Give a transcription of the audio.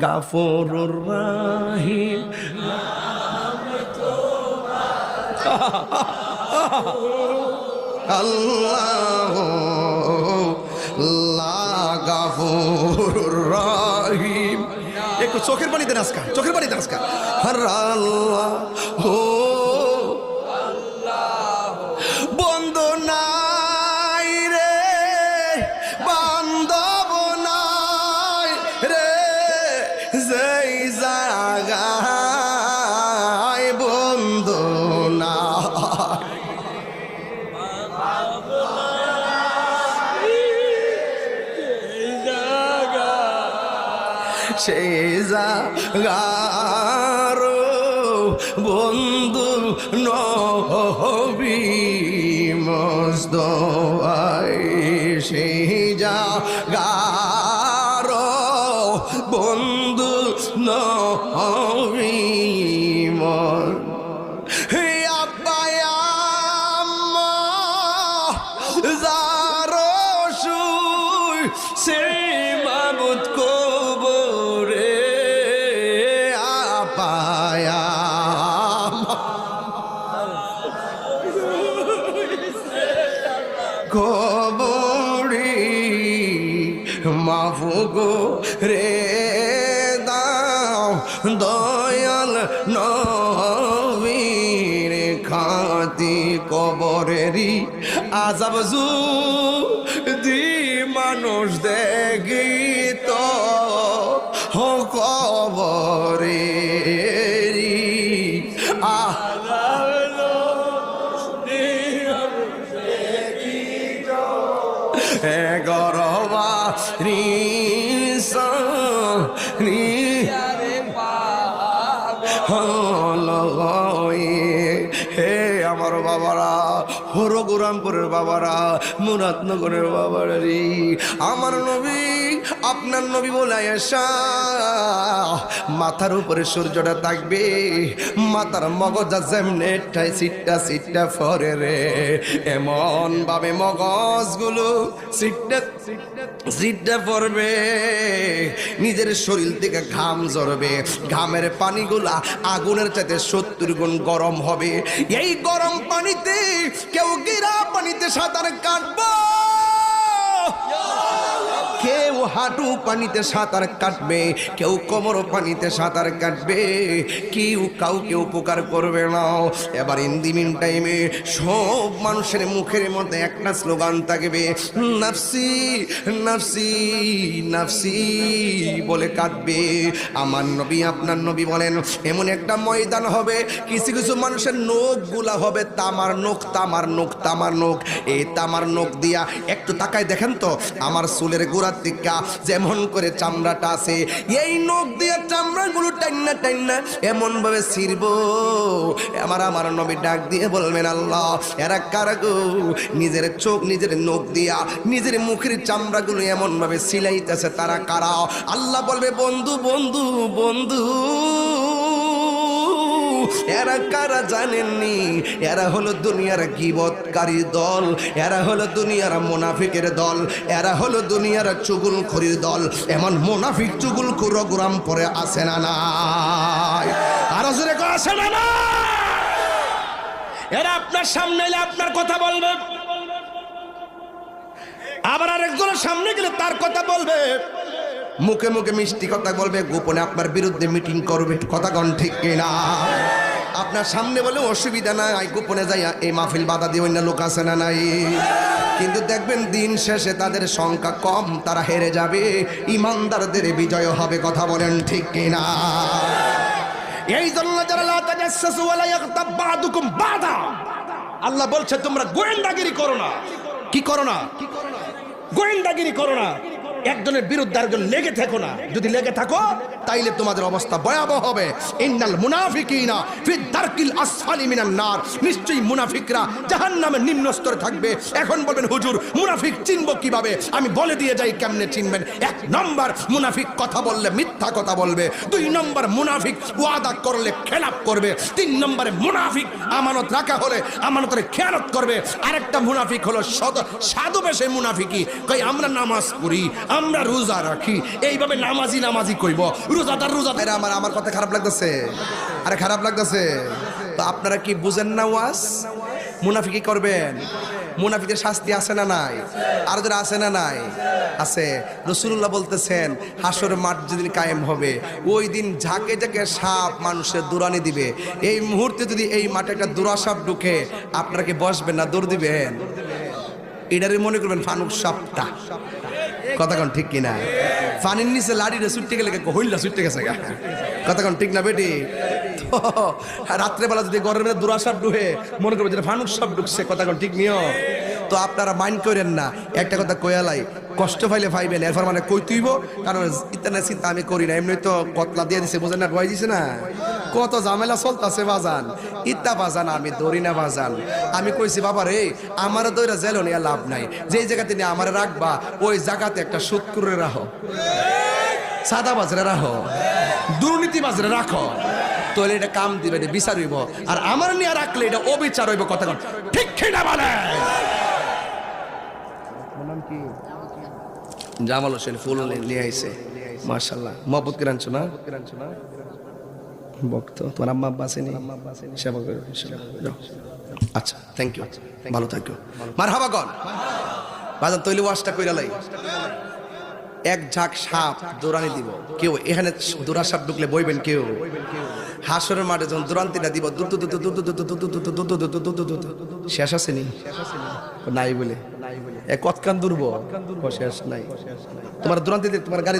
গাফুরুর রাহিম। আল্লাহ গাফুরুর রাহিম। একটু চোখের পানিতে নাচকা, চোখের পানিতে নাচকা। আল্লাহ বন্ধু নাই রে, বান্ধব নাই রে, যেই জায়গায় বন্ধু না, সেই জায়গার বন্ধু নবী মুস্তাফা, সেই জায়গার বন্ধু নবী সেই মাবুদ কবরে আপায়া কবরে মাফুগো রে দাও দয়াল নবীর খাতি কবরেরই আযাব যদি মানুষ দেখিত কবরে গরবা হে আমার বাবারা, হরগুরামপুরের বাবারা, মুরাদনগরের বাবারা রে, আমার নবী আপনার নবী বলে আয়েশা মাথার উপরে সূর্যটা থাকবে, মাথার মগজা যেমনে সিটটা সিটটা ফরে রে, এমন ভাবে মগজগুলো সিটটা সিটটা পড়বে, নিজের শরীর থেকে ঘাম ঝরবে, ঘামের পানিগুলা আগুনের চাইতে 70 গুণ গরম হবে। এই গরম পানিতে কেউ গিরা পানিতে সাঁতার কাটবো, কেউ হাঁটু পানিতে সাঁতার কাটবে, কেউ কোমর পানিতে সাঁতার কাটবে, কেউ কাউকে উপকার করবে না। এবার ইন্দিমিন টাইমে সব মানুষের মুখের মধ্যে একটা স্লোগান থাকবে, নাফসি নাফসি নাফসি বলে কাঁদবে। আমার নবী আপনার নবী বলেন এমন একটা ময়দান হবে, কিছু কিছু মানুষের নখ গুলা হবে তামার নখ, তামার নখ, তামার নখ। এই তামার নখ দিয়া একটু তাকায় দেখেন তো আমার চুলের গোড়ার দিকা যেমন করে চামড়াটা আছে, এই নখ দিয়ে চামড়াগুলো টাইনা টাইনা এমন ভাবে ছিড়ব। আমার নবী ডাক দিয়ে বলবেন, আল্লাহ এরা কারা গো, নিজের চোখ নিজের নখ দিয়া নিজের মুখের চামড়াগুলো এমন ভাবে সিলাইতেছে, তারা কারা? আল্লাহ বলবে, বন্ধু বন্ধু বন্ধু। এরা কারা জানেননি? এরা হলো দুনিয়ার গীবতকারী দল, এরা হলো দুনিয়ার মুনাফিকের দল, এরা হলো দুনিয়ার চুগলখোরের দল। এমন মুনাফিক চুগলখোর গোরাম পরে আসে না নাই? আরো জোরে কো আসে না না? এরা আপনার সামনে এলে আপনার কথা বলবে, আবার আরেকজনের সামনে গেলে তার কথা বলবে, মুখে মুখে মিষ্টি কথা বলবে, গোপনে আপনার বিরুদ্ধে মিটিং করবে। কথা কোন ঠিক কিনা? আপনার সামনে বলে অসুবিধা নাই, গোপনে যাই এই মাহফিল বাধা দিয়ে অন্য লোক আছে না নাই? কিন্তু দেখবেন দিন শেষে তাদের সংখ্যা কম, তারা হেরে যাবে, ইমানদারদের বিজয় হবে। কথা বলেন ঠিক কিনা? এই জন্য যারা লা তাজাসসু ওয়া লা ইয়াগতাব বা'দুকুম বা'দা, আল্লাহ বলছে তোমরা গোয়েন্দাগিরি করো না। কি করো না? গোয়েন্দাগিরি করো না, একজনের বিরুদ্ধে আরেকজন লেগে থাকো না। যদি লেগে থাকো তাইলে তোমাদের অবস্থা ভয়াবহ হবে। ইন্নাল মুনাফিকিনা ফি দারকিল আসফালি মিনান নার, নিশ্চয়ই মুনাফিকরা জাহান্নামের নিম্ন স্তরে থাকবে। এখন বলবেন হুজুর মুনাফিক চিনব কিভাবে? আমি বলে দিয়ে যাই কেমনে চিনবেন। 1 নম্বর, মুনাফিক কথা বললে মিথ্যা কথা বলবে। 2 নম্বর, মুনাফিক ওয়াদা করলে খেলাপ করবে। 3 নম্বরে মুনাফিক আমানত রাখা হলে আমানতের খেয়ানত করবে। আরেকটা মুনাফিক হলো সাধু বেশে মুনাফিকি, কই আমরা নামাজ পড়ি, আমরা রোজা রাখি, এইভাবে নামাজি নামাজি কইব, রোজাদার রোজাদার। আমার কথা খারাপ লাগতেছে? আরে খারাপ লাগতেছে তো আপনারা কি বুঝেন না? ওয়াজ মুনাফিকি করবেন, মুনাফিকের শাস্তি আছে না নাই? আর যারা আছে না নাই? আছে। রাসূলুল্লাহ বলতেছেন হাসর মাঠ যেদিন কায়েম হবে ওই দিন ঝাঁকে ঝাঁকে সাপ মানুষের দৌড়ানি দিবে। এই মুহূর্তে যদি এই মাঠে একটা দুরা সাপ ঢুকে আপনারা কি বসবেন না দৌড় দিবেন? এটারে মনে করবেন ফানুক সাপটা। কথা কোন ঠিক কিনা? ফানির নিচে লাড়িরে ছুটতে গেলে হইলা ছুটতে গেছে গা। কথা কোন ঠিক না বেটি? তো রাত্রেবেলা যদি ঘরের মধ্যে দুরা সাপ ঢুকে মনে করবেন যেটা ফানুক সাপ ঢুকছে। কথা কোন ঠিক নিও? তো আপনারা মাইন্ড করেন না। একটা কথা কয়ালাই, কষ্ট পাইলে পাইবেন, এরপর মানে কই তুইব, কারণ ইত্যাদি চিন্তা আমি করি না। এমনি তো কতলা দিয়ে দিছে, বোঝেন না, ডুয়াই দিছে না, কত ঝামেলা চলতেছে বাজান। ইত্যা বাজান আমি দৌড়ি না বাজান। আমি কইছি বাবা রে আমার দৌড়া জেলো নিয়ে লাভ নাই, যেই জায়গাতে নিয়ে আমার রাখবা ওই জায়গাতে একটা সুৎকুরে রাখো, সাদা বাজরে রাখো, দুর্নীতি বাজরে রাখো, তাহলে এটা কাম দিবে, এটা বিচার হইব। আর আমার নিয়ে রাখলে এটা অবিচার হইব। কথা কন ঠিক কিনা বলে? জামাল হোসেন ফুল নিয়ে আইছে, মাশাআল্লাহ। মহব্বত করে আনছো না? ভক্ত তোমার আম্মা আব্বা আসেনি? সেবা করে। আচ্ছা, থ্যাংক ইউ, ভালো থাকো। মারহাবা কন বাজান। তৈলি ওয়াশটা কইরা লাই, এক ঝাঁক সাপ দৌড়ানি দিব। কেউ এখানে দৌড়া সাপ ঢুকলে বইবেন কেউ? হাসরের মাঠে যখন দৌড়ান্তিটা দিব শেষ আসেনি? নাই বলে কতকান দূরব শেষ নাই। তোমার দৌড়ান্তিতে তোমার গাড়ি